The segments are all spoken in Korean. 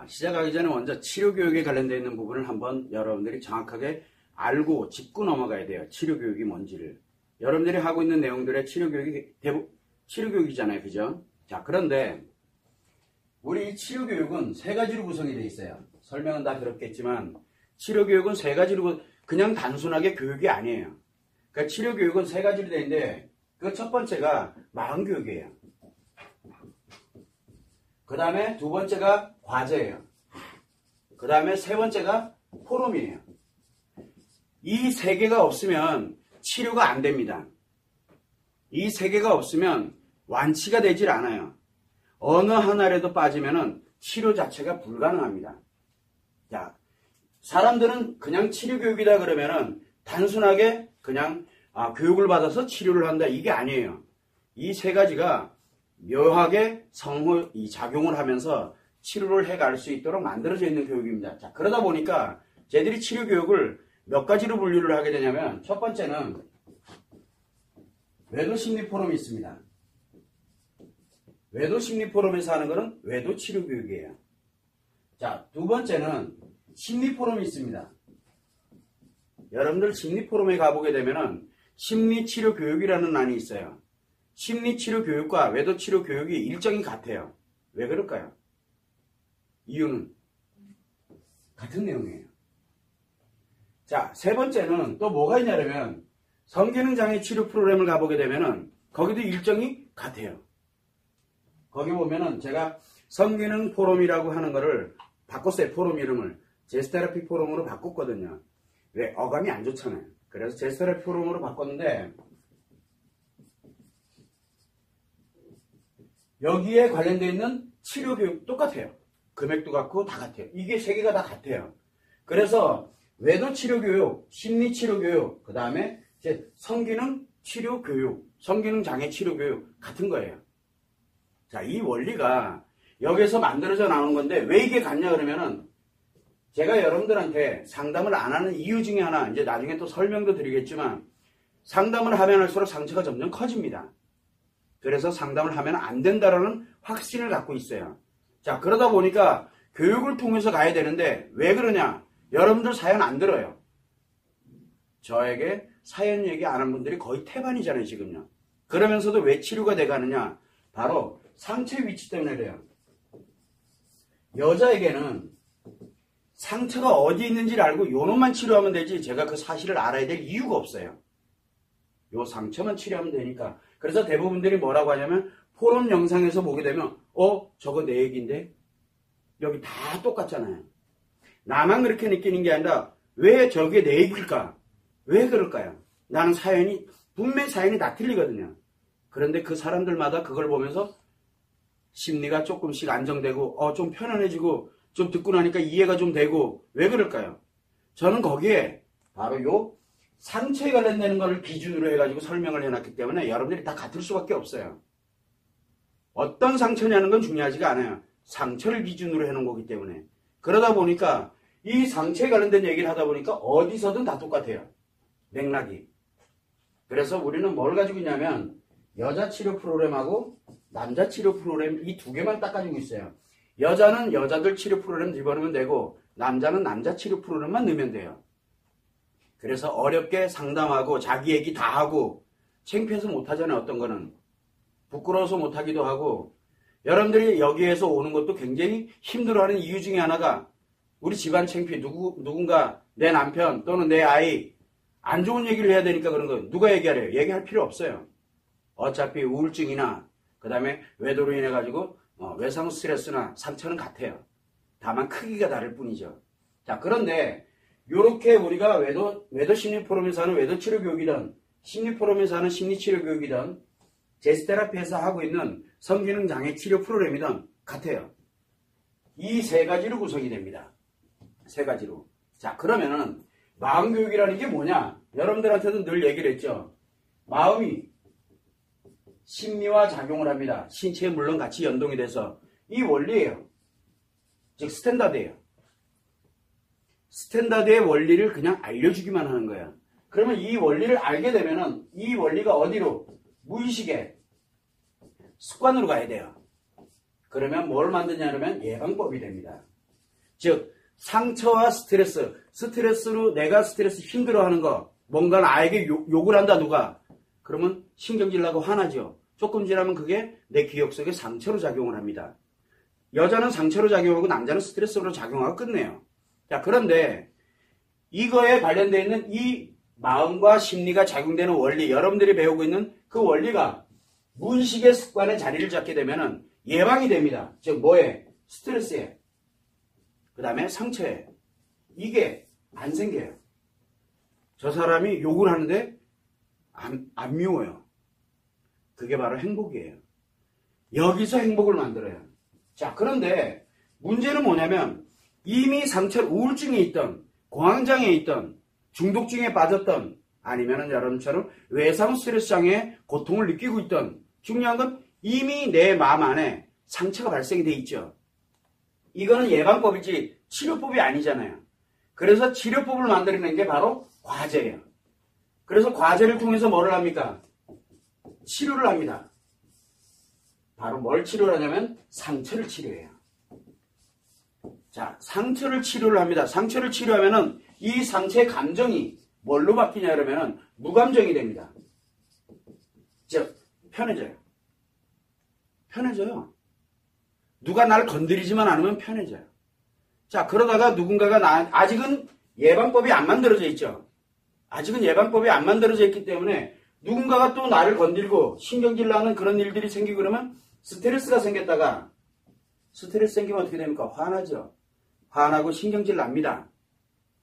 시작하기 전에 먼저 치료교육에 관련되어 있는 부분을 한번 여러분들이 정확하게 알고 짚고 넘어가야 돼요. 치료교육이 뭔지를. 여러분들이 하고 있는 내용들의 치료교육이 치료교육이잖아요. 그죠? 자, 그런데 우리 치료교육은 세 가지로 구성이 되어 있어요. 설명은 다 들었겠지만 치료교육은 세 가지로 그냥 단순하게 교육이 아니에요. 그러니까 치료교육은 세 가지로 되어 있는데 그 첫 번째가 마음교육이에요. 그 다음에 두 번째가 과제예요. 그 다음에 세 번째가 포럼이에요. 이 세 개가 없으면 치료가 안 됩니다. 이 세 개가 없으면 완치가 되질 않아요. 어느 하나라도 빠지면 치료 자체가 불가능합니다. 자, 사람들은 그냥 치료교육이다 그러면은 단순하게 그냥 교육을 받아서 치료를 한다 이게 아니에요. 이 세 가지가 묘하게 작용을 하면서 치료를 해갈 수 있도록 만들어져 있는 교육입니다. 자, 그러다 보니까 저희들이 치료교육을 몇 가지로 분류를 하게 되냐면 첫 번째는 외도심리포럼이 있습니다. 외도심리포럼에서 하는 것은 외도치료교육이에요. 자, 두 번째는 심리포럼이 있습니다. 여러분들 심리포럼에 가보게 되면은 심리치료교육이라는 난이 있어요. 심리치료교육과 외도치료교육이 일정이 같아요. 왜 그럴까요? 이유는 같은 내용이에요. 자, 세 번째는 또 뭐가 있냐면 성기능장애 치료 프로그램을 가보게 되면은 거기도 일정이 같아요. 거기 보면은 제가 성기능 포럼이라고 하는 거를 바꿨어요. 포럼 이름을 제스테라피 포럼으로 바꿨거든요. 왜? 어감이 안 좋잖아요. 그래서 제스테라피 포럼으로 바꿨는데 여기에 관련되어 있는 치료교육 똑같아요. 금액도 같고 다 같아요. 이게 세 개가 다 같아요. 그래서 외도치료교육, 심리치료교육, 그 다음에 성기능 치료교육, 성기능장애 치료교육 같은 거예요. 자, 이 원리가 여기서 만들어져 나오는 건데 왜 이게 같냐 그러면은 제가 여러분들한테 상담을 안 하는 이유 중에 하나, 이제 나중에 또 설명도 드리겠지만 상담을 하면 할수록 상처가 점점 커집니다. 그래서 상담을 하면 안 된다라는 확신을 갖고 있어요. 자, 그러다 보니까 교육을 통해서 가야 되는데 왜 그러냐? 여러분들 사연 안 들어요. 저에게 사연 얘기 안 한 분들이 거의 태반이잖아요, 지금요. 그러면서도 왜 치료가 돼가느냐? 바로 상처 위치 때문에 그래요. 여자에게는 상처가 어디 있는지를 알고 요 놈만 치료하면 되지 제가 그 사실을 알아야 될 이유가 없어요. 요 상처만 치료하면 되니까. 그래서 대부분들이 뭐라고 하냐면 포럼 영상에서 보게 되면 저거 내 얘기인데? 여기 다 똑같잖아요. 나만 그렇게 느끼는 게 아니라 왜 저게 내 얘기일까? 왜 그럴까요? 나는 분명히 사연이 다 틀리거든요. 그런데 그 사람들마다 그걸 보면서 심리가 조금씩 안정되고 좀 편안해지고 좀 듣고 나니까 이해가 좀 되고 왜 그럴까요? 저는 거기에 바로 요 상처에 관련되는 것을 기준으로 해가지고 설명을 해놨기 때문에 여러분들이 다 같을 수밖에 없어요. 어떤 상처냐는 건 중요하지가 않아요. 상처를 기준으로 해놓은 거기 때문에. 그러다 보니까 이 상처에 관련된 얘기를 하다 보니까 어디서든 다 똑같아요. 맥락이. 그래서 우리는 뭘 가지고 있냐면 여자 치료 프로그램하고 남자 치료 프로그램 이 두 개만 딱 가지고 있어요. 여자는 여자들 치료 프로그램 집어넣으면 되고 남자는 남자 치료 프로그램만 넣으면 돼요. 그래서 어렵게 상담하고 자기 얘기 다 하고 창피해서 못하잖아요. 어떤 거는. 부끄러워서 못하기도 하고 여러분들이 여기에서 오는 것도 굉장히 힘들어하는 이유 중에 하나가 우리 집안 창피 누군가 내 남편 또는 내 아이 안 좋은 얘기를 해야 되니까 그런 거 누가 얘기하래요? 얘기할 필요 없어요. 어차피 우울증이나 그 다음에 외도로 인해 가지고 외상 스트레스나 상처는 같아요. 다만 크기가 다를 뿐이죠. 자, 그런데 요렇게 우리가 외도 심리포럼에서 하는 외도치료교육이든 심리포럼에서 하는 심리치료교육이든 제스테라피에서 하고 있는 성기능장애 치료 프로그램이든 같아요. 이 세 가지로 구성이 됩니다. 세 가지로. 자, 그러면은 마음교육이라는 게 뭐냐? 여러분들한테도 늘 얘기를 했죠. 마음이 심리와 작용을 합니다. 신체에 물론 같이 연동이 돼서 이 원리예요. 즉 스탠다드예요. 스탠다드의 원리를 그냥 알려주기만 하는 거예요. 그러면 이 원리를 알게 되면은 이 원리가 어디로? 무의식에 습관으로 가야 돼요. 그러면 뭘 만드냐 그러면 예방법이 됩니다. 즉 상처와 스트레스로 내가 스트레스 힘들어하는 거, 뭔가 나에게 욕을 한다 누가. 그러면 신경질 나고 화나죠. 조금 지나면 그게 내 기억 속에 상처로 작용을 합니다. 여자는 상처로 작용하고 남자는 스트레스로 작용하고 끝내요. 자, 그런데 이거에 관련되어 있는 이 마음과 심리가 작용되는 원리, 여러분들이 배우고 있는 그 원리가 무의식의 습관에 자리를 잡게 되면 예방이 됩니다. 즉 뭐에? 스트레스에. 그 다음에 상처에. 이게 안 생겨요. 저 사람이 욕을 하는데 안 미워요. 그게 바로 행복이에요. 여기서 행복을 만들어요. 자, 그런데 문제는 뭐냐면 이미 우울증에 있던, 공황장애에 있던, 중독증에 빠졌던, 아니면은 여러분처럼 외상 스트레스 장애에 고통을 느끼고 있던, 중요한 건 이미 내 마음 안에 상처가 발생이 돼 있죠. 이거는 예방법이지 치료법이 아니잖아요. 그래서 치료법을 만들어낸 게 바로 과제예요. 그래서 과제를 통해서 뭐를 합니까? 치료를 합니다. 바로 뭘 치료를 하냐면 상처를 치료해요. 자, 상처를 치료를 합니다. 상처를 치료하면은 이 상처의 감정이 뭘로 바뀌냐 그러면은 무감정이 됩니다. 즉, 편해져요. 편해져요. 누가 날 건드리지만 않으면 편해져요. 자, 그러다가 누군가가 아직은 예방법이 안 만들어져 있죠. 아직은 예방법이 안 만들어져 있기 때문에 누군가가 또 나를 건들고 신경질 나는 그런 일들이 생기고 그러면 스트레스가 생겼다가 스트레스 생기면 어떻게 됩니까? 화나죠. 화나고 신경질 납니다.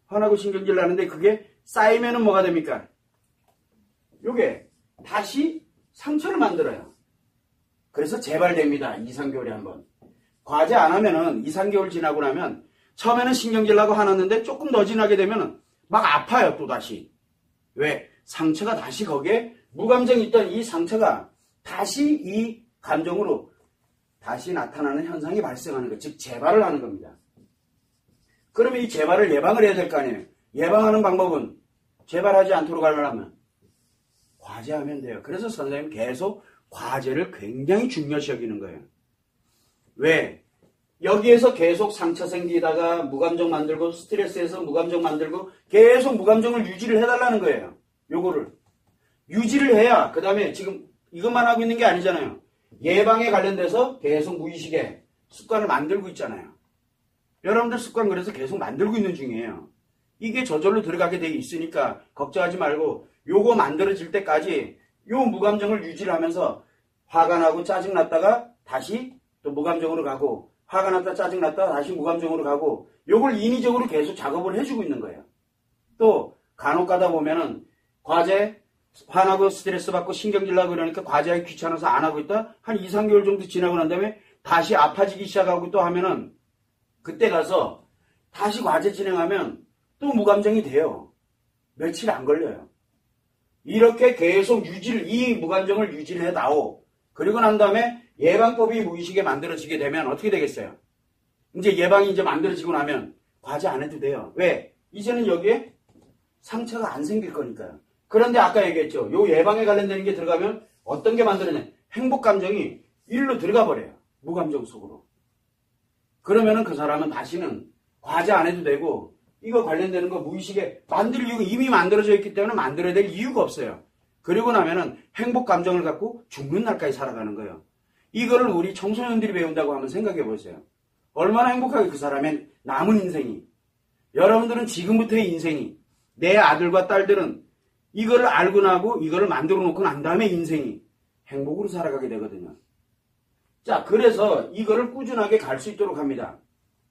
화나고 신경질 나는데 그게 쌓이면은 뭐가 됩니까? 요게 다시 상처를 만들어요. 그래서 재발됩니다. 2, 3개월에 한 번. 과제 안 하면은 2, 3개월 지나고 나면 처음에는 신경질 나고 화났는데 조금 더 지나게 되면은 막 아파요. 또 다시. 왜? 상처가 다시 거기에 무감정이 있던 이 상처가 다시 이 감정으로 다시 나타나는 현상이 발생하는 것. 즉 재발을 하는 겁니다. 그러면 이 재발을 예방을 해야 될 거 아니에요. 예방하는 방법은 재발하지 않도록 하려면 과제하면 돼요. 그래서 선생님 계속 과제를 굉장히 중요시 여기는 거예요. 왜? 여기에서 계속 상처 생기다가 무감정 만들고 스트레스에서 무감정 만들고 계속 무감정을 유지를 해달라는 거예요. 요거를. 유지를 해야 그 다음에 지금 이것만 하고 있는 게 아니잖아요. 예방에 관련돼서 계속 무의식에 습관을 만들고 있잖아요. 여러분들 습관 그래서 계속 만들고 있는 중이에요. 이게 저절로 들어가게 돼 있으니까 걱정하지 말고 요거 만들어질 때까지 요 무감정을 유지를 하면서 화가 나고 짜증났다가 다시 또 무감정으로 가고 화가 났다 짜증났다가 다시 무감정으로 가고 요걸 인위적으로 계속 작업을 해주고 있는 거예요. 또 간혹 가다 보면은 과제 화나고 스트레스 받고 신경질 나고 그러니까 과제하기 귀찮아서 안 하고 있다 한 2, 3개월 정도 지나고 난 다음에 다시 아파지기 시작하고 또 하면은 그때 가서 다시 과제 진행하면 또 무감정이 돼요. 며칠 안 걸려요. 이렇게 계속 이 무감정을 유지를 해다오. 그리고 난 다음에 예방법이 무의식에 만들어지게 되면 어떻게 되겠어요? 이제 예방이 이제 만들어지고 나면 과제 안 해도 돼요. 왜? 이제는 여기에 상처가 안 생길 거니까요. 그런데 아까 얘기했죠. 요 예방에 관련되는 게 들어가면 어떤 게 만들어내? 행복 감정이 일로 들어가 버려요. 무감정 속으로. 그러면은 그 사람은 다시는 과제 안 해도 되고 이거 관련되는 거 무의식에 만들 이유가 이미 만들어져 있기 때문에 만들어야 될 이유가 없어요. 그리고 나면은 행복 감정을 갖고 죽는 날까지 살아가는 거예요. 이거를 우리 청소년들이 배운다고 하면 생각해 보세요. 얼마나 행복하게 그 사람의 남은 인생이. 여러분들은 지금부터의 인생이 내 아들과 딸들은 이거를 알고 나고 이거를 만들어 놓고 난 다음에 인생이 행복으로 살아가게 되거든요. 자, 그래서 이거를 꾸준하게 갈 수 있도록 합니다.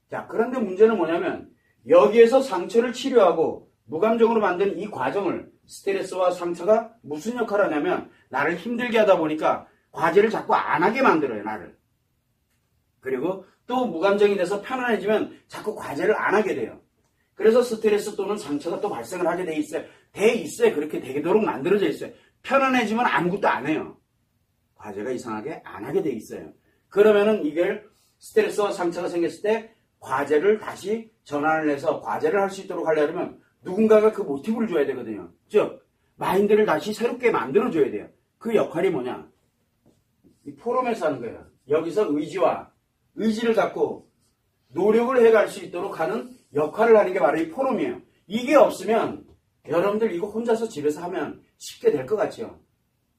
자, 그런데 문제는 뭐냐면 여기에서 상처를 치료하고 무감정으로 만든 이 과정을 스트레스와 상처가 무슨 역할을 하냐면 나를 힘들게 하다 보니까 과제를 자꾸 안 하게 만들어요, 나를. 그리고 또 무감정이 돼서 편안해지면 자꾸 과제를 안 하게 돼요. 그래서 스트레스 또는 상처가 또 발생을 하게 돼 있어요. 그렇게 되도록 만들어져 있어요. 편안해지면 아무것도 안 해요. 과제가 이상하게 안 하게 돼 있어요. 그러면은 이걸 스트레스와 상처가 생겼을 때 과제를 다시 전환을 해서 과제를 할 수 있도록 하려면 누군가가 그 모티브를 줘야 되거든요. 즉 마인드를 다시 새롭게 만들어줘야 돼요. 그 역할이 뭐냐? 이 포럼에서 하는 거예요. 여기서 의지를 갖고 노력을 해갈 수 있도록 하는 역할을 하는 게 바로 이 포럼이에요. 이게 없으면 여러분들 이거 혼자서 집에서 하면 쉽게 될 것 같죠?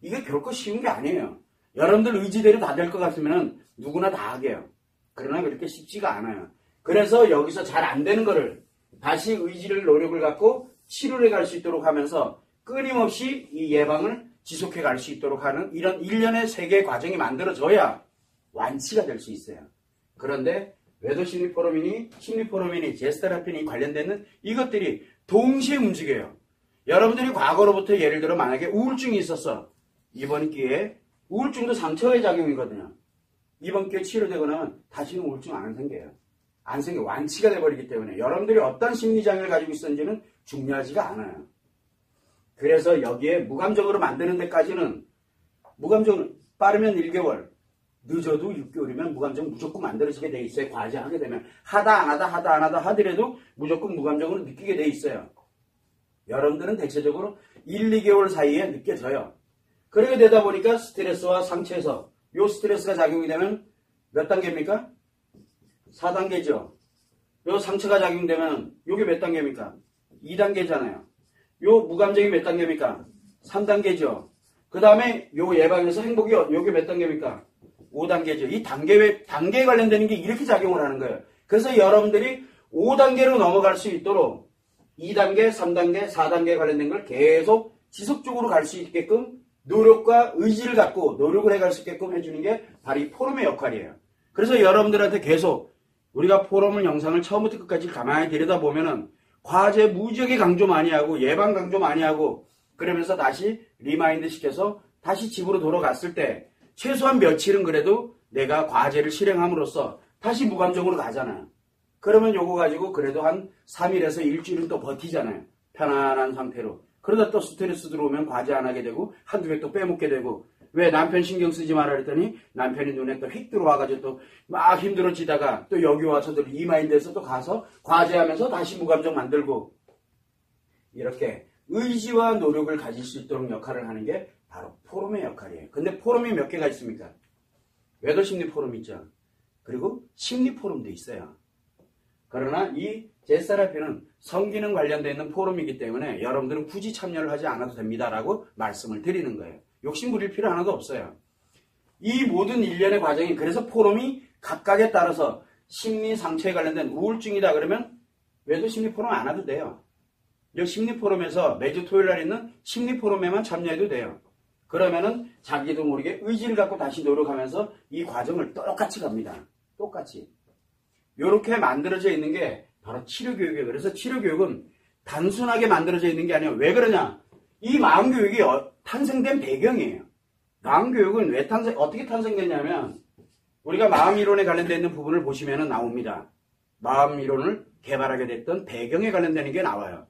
이게 결코 쉬운 게 아니에요. 여러분들 의지대로 다 될 것 같으면 누구나 다 하게요. 그러나 그렇게 쉽지가 않아요. 그래서 여기서 잘 안 되는 거를 다시 의지를 노력을 갖고 치료를 갈 수 있도록 하면서 끊임없이 이 예방을 지속해 갈 수 있도록 하는 이런 일련의 세계의 과정이 만들어져야 완치가 될 수 있어요. 그런데 외도심리포럼이니 심리포럼이니 제스테라피니 관련되는 이것들이 동시에 움직여요. 여러분들이 과거로부터 예를 들어 만약에 우울증이 있었어. 이번 기회에 우울증도 상처의 작용이거든요. 이번 기회에 치료되거나 다시는 우울증 안 생겨요. 안 생겨. 완치가 돼버리기 때문에 여러분들이 어떤 심리장애를 가지고 있었는지는 중요하지가 않아요. 그래서 여기에 무감정으로 만드는 데까지는 무감정으로 빠르면 1개월, 늦어도 6개월이면 무감정 무조건 만들어지게 돼 있어요. 과제하게 되면. 하다 안 하다 하더라도 무조건 무감정으로 느끼게 돼 있어요. 여러분들은 대체적으로 1, 2개월 사이에 느껴져요. 그렇게 되다 보니까 스트레스와 상처에서 요 스트레스가 작용이 되면 몇 단계입니까? 4단계죠. 요 상처가 작용되면 요게 몇 단계입니까? 2단계잖아요. 요 무감정이 몇 단계입니까? 3단계죠. 그 다음에 요 예방에서 행복이 요게 몇 단계입니까? 5단계죠. 이 단계에 관련되는 게 이렇게 작용을 하는 거예요. 그래서 여러분들이 5단계로 넘어갈 수 있도록 2단계, 3단계, 4단계에 관련된 걸 계속 지속적으로 갈 수 있게끔 노력과 의지를 갖고 노력을 해갈 수 있게끔 해주는 게 바로 이 포럼의 역할이에요. 그래서 여러분들한테 계속 우리가 포럼을 영상을 처음부터 끝까지 가만히 들여다보면은 과제 무지하게 강조 많이 하고 예방 강조 많이 하고 그러면서 다시 리마인드 시켜서 다시 집으로 돌아갔을 때 최소한 며칠은 그래도 내가 과제를 실행함으로써 다시 무감정으로 가잖아요. 그러면 요거 가지고 그래도 한 3일에서 일주일은 또 버티잖아요. 편안한 상태로. 그러다 또 스트레스 들어오면 과제 안 하게 되고 한두 개 또 빼먹게 되고 왜 남편 신경 쓰지 마라 그랬더니 남편이 눈에 또 휙 들어와가지고 또 막 힘들어지다가 또 여기 와서 또 리마인드에서 또 가서 과제하면서 다시 무감정 만들고 이렇게 의지와 노력을 가질 수 있도록 역할을 하는 게 바로 포럼의 역할이에요. 근데 포럼이 몇 개가 있습니까? 외도심리 포럼 있죠. 그리고 심리 포럼도 있어요. 그러나 이 제스테라피는 성기능 관련되어 있는 포럼이기 때문에 여러분들은 굳이 참여를 하지 않아도 됩니다라고 말씀을 드리는 거예요. 욕심 부릴 필요 하나도 없어요. 이 모든 일련의 과정이 그래서 포럼이 각각에 따라서 심리 상처에 관련된 우울증이다 그러면 외도심리 포럼 안 와도 돼요. 이 심리 포럼에서 매주 토요일 날 있는 심리 포럼에만 참여해도 돼요. 그러면은 자기도 모르게 의지를 갖고 다시 노력하면서 이 과정을 똑같이 갑니다. 똑같이. 이렇게 만들어져 있는 게 바로 치료교육이에요. 그래서 치료교육은 단순하게 만들어져 있는 게 아니에요. 왜 그러냐? 이 마음교육이 탄생된 배경이에요. 마음교육은 어떻게 탄생됐냐면 우리가 마음이론에 관련되어 있는 부분을 보시면 나옵니다. 마음이론을 개발하게 됐던 배경에 관련되는 게 나와요.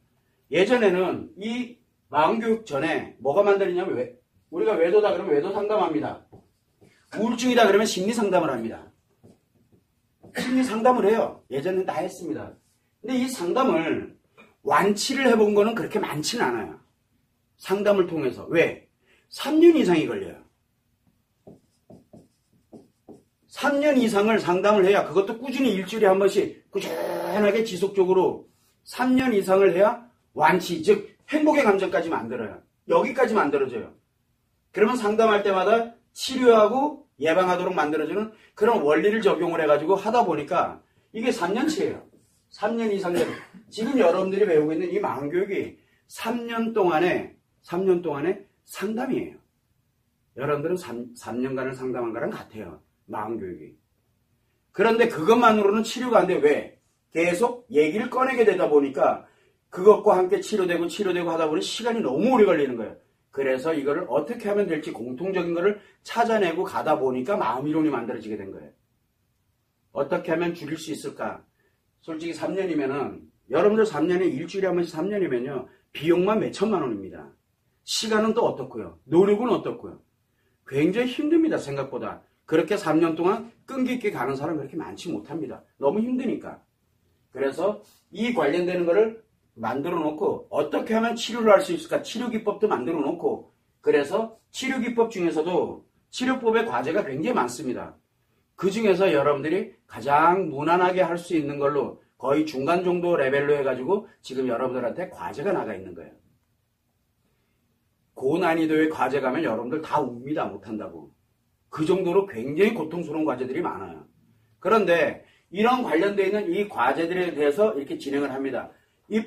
예전에는 이 마음교육 전에 뭐가 만들었냐면 우리가 외도다 그러면 외도 상담합니다. 우울증이다 그러면 심리 상담을 합니다. 심리 상담을 해요. 예전에는 다 했습니다. 근데 이 상담을 완치를 해본 거는 그렇게 많지는 않아요. 상담을 통해서. 왜? 3년 이상이 걸려요. 3년 이상을 상담을 해야 그것도 꾸준히 일주일에 한 번씩 꾸준하게 지속적으로 3년 이상을 해야 완치, 즉 행복의 감정까지 만들어요. 여기까지 만들어져요. 그러면 상담할 때마다 치료하고 예방하도록 만들어주는 그런 원리를 적용을 해가지고 하다 보니까 이게 3년치예요. 3년 이상 된 지금 여러분들이 배우고 있는 이 마음교육이 3년 동안의 상담이에요. 여러분들은 3년간을 상담한 거랑 같아요. 마음교육이. 그런데 그것만으로는 치료가 안 돼. 왜? 계속 얘기를 꺼내게 되다 보니까 그것과 함께 치료되고 하다 보니 시간이 너무 오래 걸리는 거예요. 그래서 이거를 어떻게 하면 될지 공통적인 거를 찾아내고 가다 보니까 마음이론이 만들어지게 된 거예요. 어떻게 하면 줄일 수 있을까? 솔직히 3년이면은 여러분들 3년에 일주일에 한 번씩 3년이면요. 비용만 몇 천만 원입니다. 시간은 또 어떻고요? 노력은 어떻고요? 굉장히 힘듭니다. 생각보다. 그렇게 3년 동안 끈기 있게 가는 사람 그렇게 많지 못합니다. 너무 힘드니까. 그래서 이 관련되는 거를 만들어 놓고 어떻게 하면 치료를 할 수 있을까? 치료 기법도 만들어 놓고 그래서 치료 기법 중에서도 치료법의 과제가 굉장히 많습니다. 그 중에서 여러분들이 가장 무난하게 할 수 있는 걸로 거의 중간 정도 레벨로 해가지고 지금 여러분들한테 과제가 나가 있는 거예요. 고난이도의 과제 가면 여러분들 다 웁니다. 못한다고. 그 정도로 굉장히 고통스러운 과제들이 많아요. 그런데 이런 관련되어 있는 이 과제들에 대해서 이렇게 진행을 합니다. 이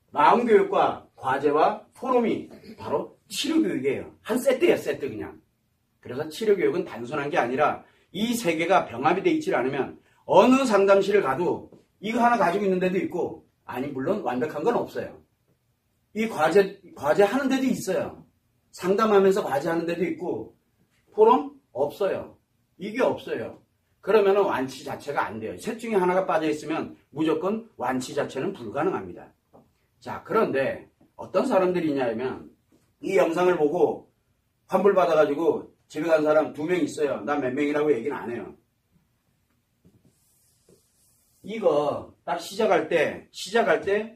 마음교육과 과제와 포럼이 바로 치료교육이에요. 한 세트예요. 세트 그냥. 그래서 치료교육은 단순한 게 아니라 이 세 개가 병합이 되어 있지 않으면 어느 상담실을 가도 이거 하나 가지고 있는 데도 있고, 아니 물론 완벽한 건 없어요. 이 과제 하는 데도 있어요. 상담하면서 과제 하는 데도 있고, 포럼 없어요. 이게 없어요. 그러면 완치 자체가 안 돼요. 셋 중에 하나가 빠져 있으면 무조건 완치 자체는 불가능합니다. 자, 그런데 어떤 사람들이 있냐면 이 영상을 보고 환불받아가지고 집에 간 사람 2명 있어요. 난 몇 명이라고 얘기는 안 해요. 이거 딱 시작할 때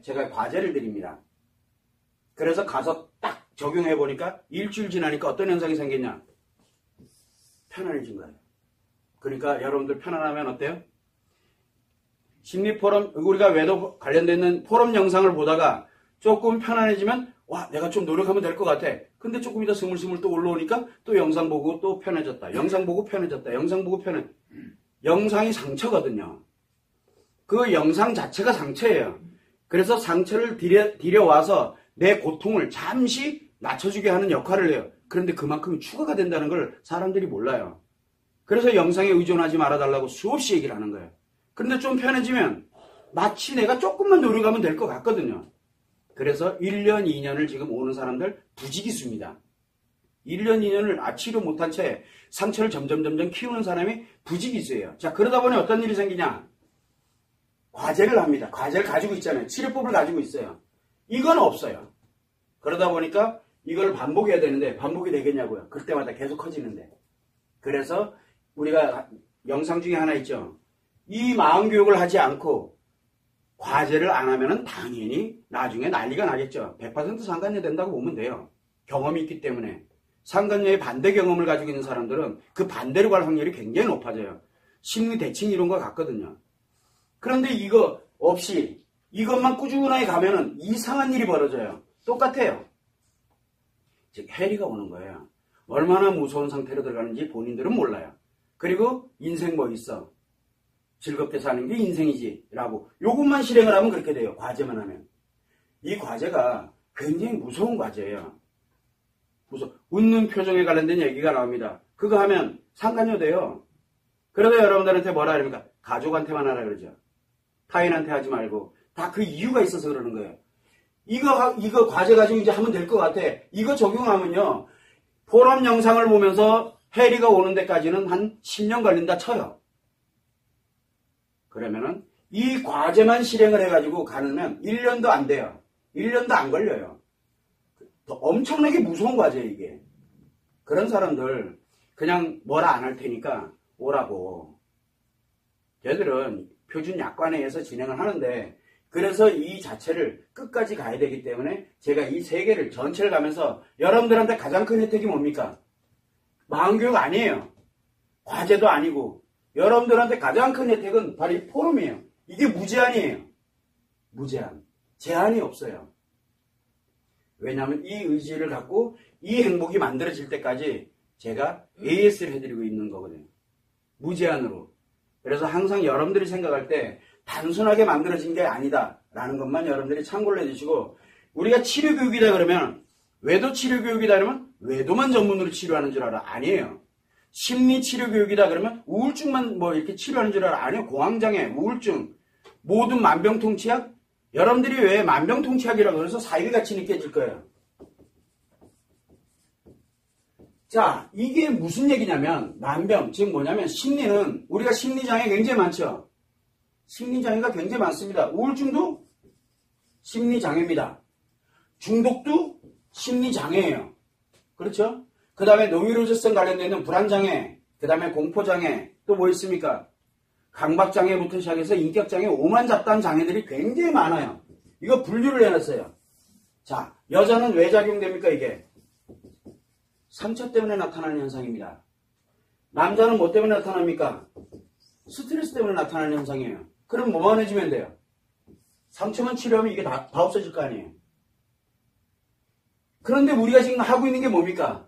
제가 과제를 드립니다. 그래서 가서 딱 적용해 보니까 일주일 지나니까 어떤 현상이 생겼냐? 편안해진 거예요. 그러니까 여러분들 편안하면 어때요? 심리포럼, 우리가 외도 관련되는 포럼 영상을 보다가 조금 편안해지면 와, 내가 좀 노력하면 될 것 같아. 근데 조금 이따 스물스물 또 올라오니까 또 영상 보고 또 편해졌다. 영상 보고 편해졌다. 영상 보고 영상이 상처거든요. 그 영상 자체가 상처예요. 그래서 상처를 들여와서 내 고통을 잠시 낮춰주게 하는 역할을 해요. 그런데 그만큼 추가가 된다는 걸 사람들이 몰라요. 그래서 영상에 의존하지 말아달라고 수없이 얘기를 하는 거예요. 그런데 좀 편해지면 마치 내가 조금만 노력하면 될 것 같거든요. 그래서 1년, 2년을 지금 오는 사람들 부지기수입니다. 1년, 2년을 치료 못한 채 상처를 점점 키우는 사람이 부지기수예요. 자, 그러다 보니 어떤 일이 생기냐? 과제를 합니다. 과제를 가지고 있잖아요. 치료법을 가지고 있어요. 이건 없어요. 그러다 보니까 이걸 반복해야 되는데 반복이 되겠냐고요. 그때마다 계속 커지는데. 그래서 우리가 영상 중에 하나 있죠. 이 마음교육을 하지 않고 과제를 안 하면은 당연히 나중에 난리가 나겠죠. 100% 상간녀 된다고 보면 돼요. 경험이 있기 때문에. 상간녀의 반대 경험을 가지고 있는 사람들은 그 반대로 갈 확률이 굉장히 높아져요. 심리 대칭 이론과 같거든요. 그런데 이거 없이 이것만 꾸준하게 가면은 이상한 일이 벌어져요. 똑같아요. 즉 해리가 오는 거예요. 얼마나 무서운 상태로 들어가는지 본인들은 몰라요. 그리고 인생 뭐 있어? 즐겁게 사는 게 인생이지 라고 요것만 실행을 하면 그렇게 돼요. 과제만 하면. 이 과제가 굉장히 무서운 과제예요. 웃는 표정에 관련된 얘기가 나옵니다. 그거 하면 상간녀 돼요. 그러다 여러분들한테 뭐라 그럽니까? 가족한테만 하라 그러죠. 타인한테 하지 말고. 다 그 이유가 있어서 그러는 거예요. 이거 과제 가지고 이제 하면 될 것 같아. 이거 적용하면요. 포럼 영상을 보면서 해리가 오는 데까지는 한 10년 걸린다 쳐요. 그러면은 이 과제만 실행을 해가지고 가면 1년도 안 돼요. 1년도 안 걸려요. 엄청나게 무서운 과제예요, 이게. 그런 사람들 그냥 뭐라 안 할 테니까 오라고. 걔들은 표준 약관회에서 진행을 하는데 그래서 이 자체를 끝까지 가야 되기 때문에 제가 이 세 개를 전체를 가면서 여러분들한테 가장 큰 혜택이 뭡니까? 마음교육 아니에요. 과제도 아니고 여러분들한테 가장 큰 혜택은 바로 이 포럼이에요. 이게 무제한이에요. 무제한. 제한이 없어요. 왜냐하면 이 의지를 갖고 이 행복이 만들어질 때까지 제가 AS를 해드리고 있는 거거든요. 무제한으로. 그래서 항상 여러분들이 생각할 때 단순하게 만들어진 게 아니다 라는 것만 여러분들이 참고를 해주시고, 우리가 치료교육이다 그러면 외도 치료교육이다 그러면 외도만 전문으로 치료하는 줄 알아. 아니에요. 심리치료교육이다 그러면 우울증만 뭐 이렇게 치료하는 줄 알아. 아니에요. 공황장애, 우울증, 모든 만병통치약. 여러분들이 왜 만병통치약이라고 해서 사이비같이 느껴질 거예요. 자, 이게 무슨 얘기냐면 만병, 즉 뭐냐면 심리는 우리가 심리장애 굉장히 많죠. 심리장애가 굉장히 많습니다. 우울증도 심리장애입니다. 중독도 심리장애예요. 그렇죠? 그 다음에 노이로제성 관련되는 불안장애, 그 다음에 공포장애, 또 뭐 있습니까? 강박장애부터 시작해서 인격장애, 오만 잡다한 장애들이 굉장히 많아요. 이거 분류를 해놨어요. 자, 여자는 왜 작용됩니까 이게? 상처 때문에 나타나는 현상입니다. 남자는 뭐 때문에 나타납니까? 스트레스 때문에 나타나는 현상이에요. 그럼 뭐만 해주면 돼요? 상처만 치료하면 이게 다 없어질 거 아니에요. 그런데 우리가 지금 하고 있는 게 뭡니까?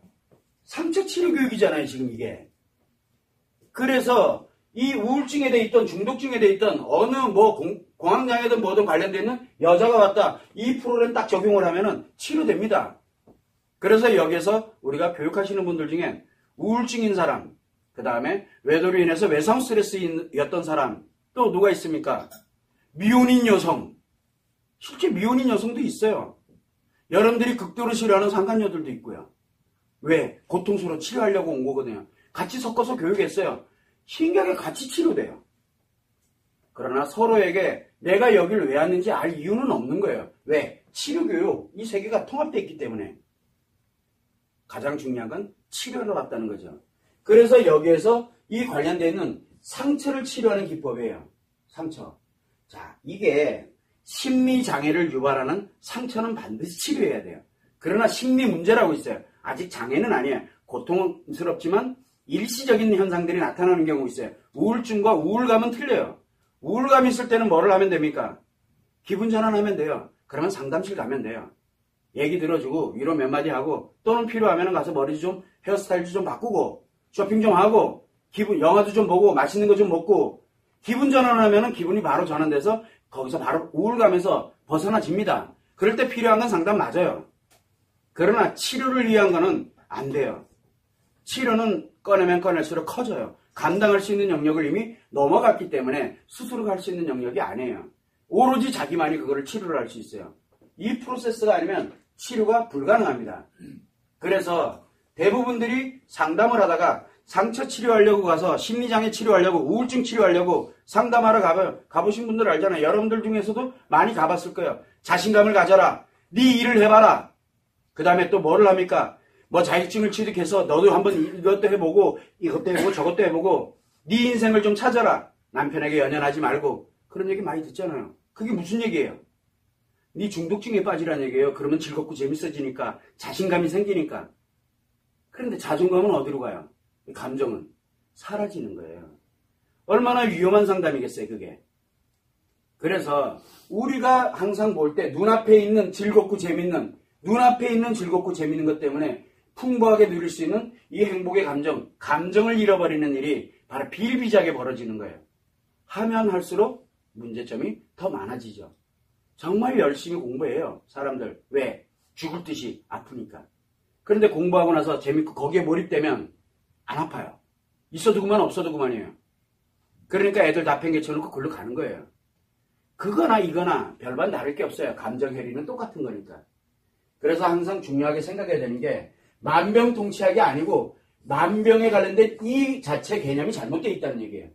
상처 치료 교육이잖아요, 지금 이게. 그래서 이 우울증에 돼 있던 중독증에 돼 있던 어느 뭐 공황장애든 뭐든 관련되어 있는 여자가 왔다. 이 프로그램 딱 적용을 하면은 치료됩니다. 그래서 여기에서 우리가 교육하시는 분들 중에 우울증인 사람, 그 다음에 외도로 인해서 외상 스트레스였던 사람, 또 누가 있습니까? 미혼인 여성. 실제 미혼인 여성도 있어요. 여러분들이 극도로 싫어하는 상간녀들도 있고요. 왜? 고통스러워 치료하려고 온 거거든요. 같이 섞어서 교육했어요. 신기하게 같이 치료돼요. 그러나 서로에게 내가 여기를 왜 왔는지 알 이유는 없는 거예요. 왜? 치료교육, 이 세 개가 통합되어 있기 때문에. 가장 중요한 건 치료를 왔다는 거죠. 그래서 여기에서 이 관련되어 있는 상처를 치료하는 기법이에요. 상처. 자, 이게 심리장애를 유발하는 상처는 반드시 치료해야 돼요. 그러나 심리 문제라고 있어요. 아직 장애는 아니에요. 고통스럽지만 일시적인 현상들이 나타나는 경우 있어요. 우울증과 우울감은 틀려요. 우울감 있을 때는 뭐를 하면 됩니까? 기분 전환하면 돼요. 그러면 상담실 가면 돼요. 얘기 들어주고 위로 몇 마디 하고 또는 필요하면 가서 머리 좀 헤어스타일도 좀 바꾸고 쇼핑 좀 하고 영화도 좀 보고 맛있는 거 좀 먹고 기분 전환하면 기분이 바로 전환돼서 거기서 바로 우울감에서 벗어나집니다. 그럴 때 필요한 건 상담 맞아요. 그러나 치료를 위한 거는 안 돼요. 치료는 꺼내면 꺼낼수록 커져요. 감당할 수 있는 영역을 이미 넘어갔기 때문에 스스로 갈 수 있는 영역이 아니에요. 오로지 자기만이 그거를 치료를 할 수 있어요. 이 프로세스가 아니면 치료가 불가능합니다. 그래서 대부분들이 상담을 하다가 상처 치료하려고 가서 심리장애 치료하려고 우울증 치료하려고 상담하러 가보신 분들 알잖아요. 여러분들 중에서도 많이 가봤을 거예요. 자신감을 가져라. 네 일을 해봐라. 그 다음에 또 뭐를 합니까? 뭐 자격증을 취득해서 너도 한번 이것도 해보고 이것도 해보고 저것도 해보고 네 인생을 좀 찾아라. 남편에게 연연하지 말고. 그런 얘기 많이 듣잖아요. 그게 무슨 얘기예요? 네 중독증에 빠지라는 얘기예요. 그러면 즐겁고 재밌어지니까 자신감이 생기니까. 그런데 자존감은 어디로 가요? 감정은 사라지는 거예요. 얼마나 위험한 상담이겠어요, 그게. 그래서 우리가 항상 볼 때 눈앞에 있는 즐겁고 재밌는 것 때문에 풍부하게 누릴 수 있는 이 행복의 감정을 잃어버리는 일이 바로 비일비재하게 벌어지는 거예요. 하면 할수록 문제점이 더 많아지죠. 정말 열심히 공부해요, 사람들. 왜? 죽을 듯이 아프니까. 그런데 공부하고 나서 재밌고 거기에 몰입되면 안 아파요. 있어도 그만 없어도 그만이에요. 그러니까 애들 다 팽개쳐놓고 글로 가는 거예요. 그거나 이거나 별반 다를 게 없어요. 감정 해리는 똑같은 거니까. 그래서 항상 중요하게 생각해야 되는 게 만병통치약이 아니고 만병에 관련된 이 자체 개념이 잘못되어 있다는 얘기예요.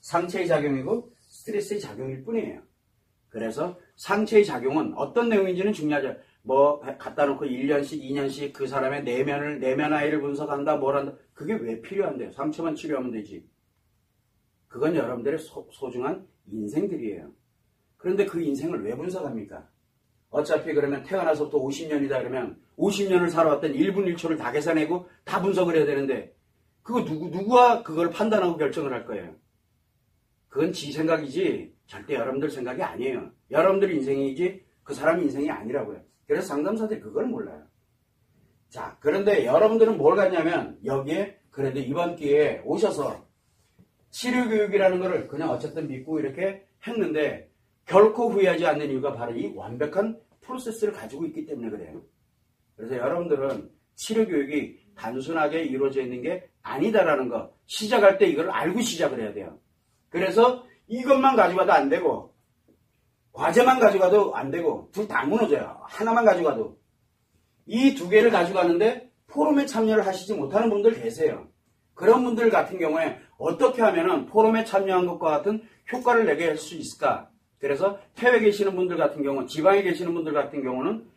상처의 작용이고 스트레스의 작용일 뿐이에요. 그래서 상처의 작용은 어떤 내용인지는 중요하죠. 뭐 갖다 놓고 1년씩 2년씩 그 사람의 내면아이를 분석한다 뭘 한다. 그게 왜 필요한데요? 상처만 치료하면 되지. 그건 여러분들의 소중한 인생들이에요. 그런데 그 인생을 왜 분석합니까? 어차피 그러면 태어나서부터 50년이다 그러면 50년을 살아왔던 1분 1초를 다 계산하고 다 분석을 해야 되는데 그거 누구가 그걸 판단하고 결정을 할 거예요? 그건 지 생각이지 절대 여러분들 생각이 아니에요. 여러분들 인생이지 그 사람 인생이 아니라고요. 그래서 상담사들이 그걸 몰라요. 자, 그런데 여러분들은 뭘 갖냐면 여기에 그래도 이번 기회에 오셔서 치료교육이라는 거를 그냥 어쨌든 믿고 이렇게 했는데 결코 후회하지 않는 이유가 바로 이 완벽한 프로세스를 가지고 있기 때문에 그래요. 그래서 여러분들은 치료교육이 단순하게 이루어져 있는 게 아니다라는 거 시작할 때 이걸 알고 시작을 해야 돼요. 그래서 이것만 가져가도 안 되고 과제만 가져가도 안 되고 둘 다 무너져요. 하나만 가져가도. 이 두 개를 가져가는데 포럼에 참여를 하시지 못하는 분들 계세요. 그런 분들 같은 경우에 어떻게 하면 포럼에 참여한 것과 같은 효과를 내게 할 수 있을까? 그래서 해외에 계시는 분들 같은 경우, 지방에 계시는 분들 같은 경우는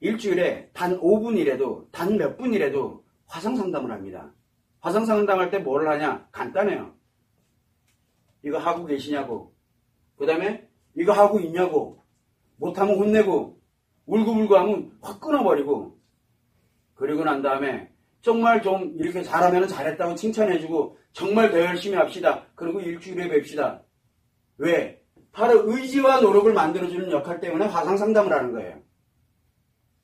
일주일에 단 5분이라도, 단 몇 분이라도 화상 상담을 합니다. 화상 상담할 때 뭐를 하냐? 간단해요. 이거 하고 계시냐고. 그 다음에 이거 하고 있냐고. 못하면 혼내고 울고불고 하면 확 끊어버리고 그리고 난 다음에 정말 좀 이렇게 잘하면 잘했다고 칭찬해주고 정말 더 열심히 합시다. 그리고 일주일에 뵙시다. 왜? 바로 의지와 노력을 만들어주는 역할 때문에 화상상담을 하는 거예요.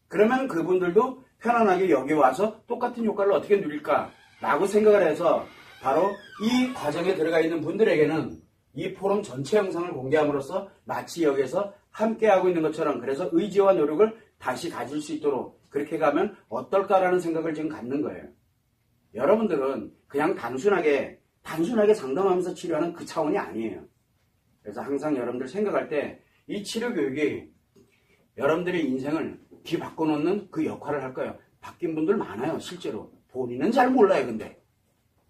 그러면 그분들도 편안하게 여기 와서 똑같은 효과를 어떻게 누릴까라고 생각을 해서 바로 이 과정에 들어가 있는 분들에게는 이 포럼 전체 영상을 공개함으로써 마치 여기에서 함께하고 있는 것처럼 그래서 의지와 노력을 다시 가질 수 있도록 그렇게 가면 어떨까라는 생각을 지금 갖는 거예요. 여러분들은 그냥 단순하게 상담하면서 치료하는 그 차원이 아니에요. 그래서 항상 여러분들 생각할 때 이 치료 교육이 여러분들의 인생을 뒤바꿔놓는 그 역할을 할 거예요. 바뀐 분들 많아요. 실제로. 본인은 잘 몰라요. 근데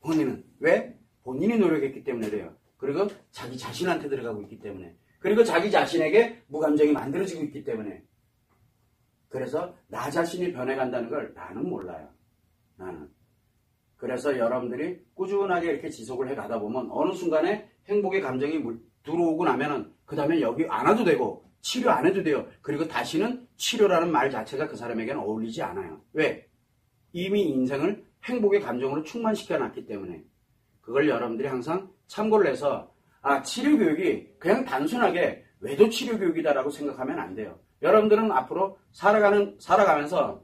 본인은. 왜? 본인이 노력했기 때문에 그래요. 그리고 자기 자신한테 들어가고 있기 때문에. 그리고 자기 자신에게 무감정이 만들어지고 있기 때문에. 그래서 나 자신이 변해간다는 걸 나는 몰라요. 나는. 그래서 여러분들이 꾸준하게 이렇게 지속을 해가다 보면 어느 순간에 행복의 감정이 들어오고 나면은 그 다음에 여기 안 와도 되고 치료 안 해도 돼요. 그리고 다시는 치료라는 말 자체가 그 사람에게는 어울리지 않아요. 왜? 이미 인생을 행복의 감정으로 충만시켜 놨기 때문에. 그걸 여러분들이 항상 참고를 해서 치료교육이 그냥 단순하게 외도 치료교육이다라고 생각하면 안 돼요. 여러분들은 앞으로 살아가면서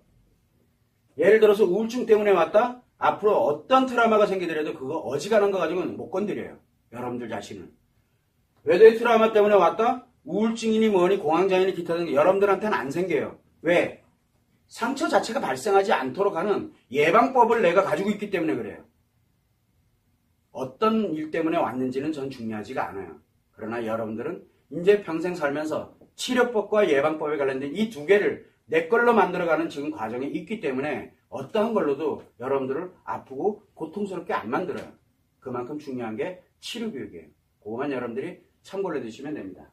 예를 들어서 우울증 때문에 왔다? 앞으로 어떤 트라우마가 생기더라도 그거 어지간한 거 가지고는 못 건드려요. 여러분들 자신을. 외도의 트라우마 때문에 왔다? 우울증이니 뭐니 공황장애니 기타 등등 여러분들한테는 안 생겨요. 왜? 상처 자체가 발생하지 않도록 하는 예방법을 내가 가지고 있기 때문에 그래요. 어떤 일 때문에 왔는지는 전 중요하지가 않아요. 그러나 여러분들은 이제 평생 살면서 치료법과 예방법에 관련된 이 두 개를 내 걸로 만들어가는 지금 과정이 있기 때문에 어떠한 걸로도 여러분들을 아프고 고통스럽게 안 만들어요. 그만큼 중요한 게 치료교육이에요. 그것만 여러분들이 참고를 해두시면 됩니다.